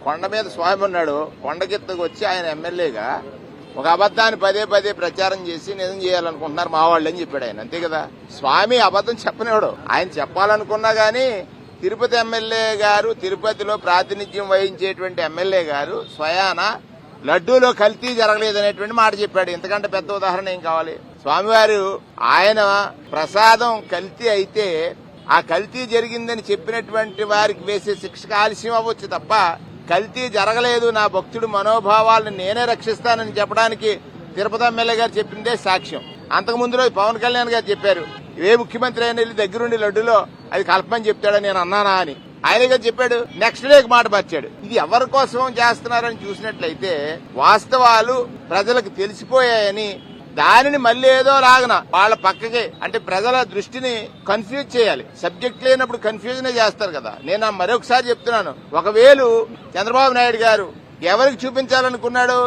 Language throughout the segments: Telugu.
కొండ మీద స్వామి ఉన్నాడు, కొండకెత్తుకు వచ్చి ఆయన ఎమ్మెల్యేగా ఒక అబద్ధాన్ని పదే పదే ప్రచారం చేసి నిజం చేయాలనుకుంటున్నారు మా వాళ్ళు అని చెప్పాడు ఆయన. అంతే కదా, స్వామి అబద్ధం చెప్పనివాడు. ఆయన చెప్పాలనుకున్నా గానీ తిరుపతి ఎమ్మెల్యే గారు, తిరుపతిలో ప్రాతినిధ్యం వహించేటువంటి ఎమ్మెల్యే గారు స్వయాన లడ్డూలో కల్తీ జరగలేదనేటువంటి మాట చెప్పాడు. ఇంతకంటే పెద్ద ఉదాహరణ ఏం కావాలి? స్వామివారు ఆయన ప్రసాదం కల్తీ అయితే ఆ కల్తీ జరిగిందని చెప్పినటువంటి వారికి వేసే శిక్షకు ఆలస్యం అవ్వచ్చు తప్ప కల్తీ జరగలేదు, నా భక్తుడు మనోభావాలను నేనే రక్షిస్తానని చెప్పడానికి తిరుపతి ఎమ్మెల్యే గారు చెప్పిందే సాక్ష్యం. అంతకు ముందు రోజు పవన్ కళ్యాణ్ గారు చెప్పారు, ఏ ముఖ్యమంత్రి అయినా వెళ్ళి దగ్గరుండి లడ్డులో అది కలపమని చెప్తాడని నేను అన్నానా అని. ఆయన గారు చెప్పాడు, నెక్స్ట్ డే మాట మార్చాడు. ఇది ఎవరి కోసం చేస్తున్నారని చూసినట్లయితే వాస్తవాలు ప్రజలకు తెలిసిపోయాయని దానిని మళ్ళీ ఏదో లాగన వాళ్ళ పక్కకి అంటే ప్రజల దృష్టిని కన్ఫ్యూజ్ చేయాలి. సబ్జెక్ట్ లేనప్పుడు కన్ఫ్యూజనే చేస్తారు కదా. నేను మరొకసారి చెప్తున్నాను, ఒకవేళ చంద్రబాబు నాయుడు గారు ఎవరికి చూపించాలనుకున్నాడు?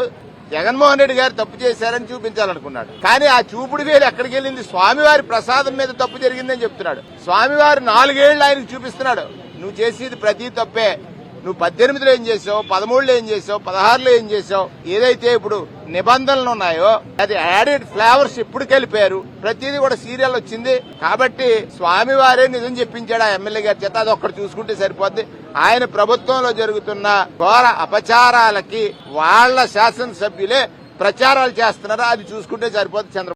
జగన్మోహన్ రెడ్డి గారు తప్పు చేశారని చూపించాలనుకున్నాడు. కానీ ఆ చూపుడు వేలు ఎక్కడికి వెళ్ళింది? స్వామివారి ప్రసాదం మీద తప్పు జరిగిందని చెప్తున్నాడు. స్వామివారు 4 ఏళ్లు ఆయనకు చూపిస్తున్నాడు, నువ్వు చేసేది ప్రతి తప్పే, నువ్వు 18లో ఏం చేసావు, 13లో ఏం చేసావు, 16లో ఏం చేసావు, ఏదైతే ఇప్పుడు నిబంధనలు ఉన్నాయో అది యాడెడ్ ఫ్లేవర్స్ ఎప్పుడు కలిపారు, ప్రతిదీ కూడా సీరియల్ వచ్చింది. కాబట్టి స్వామివారే నిజం చెప్పించాడు ఆ ఎమ్మెల్యే గారి చేత. అది ఒక్కటి చూసుకుంటే సరిపోద్ది. ఆయన ప్రభుత్వంలో జరుగుతున్న ఘోర అపచారాలకి వాళ్ళ శాసనసభ్యులే ప్రచారాలు చేస్తున్నారా, అది చూసుకుంటే సరిపోద్ది.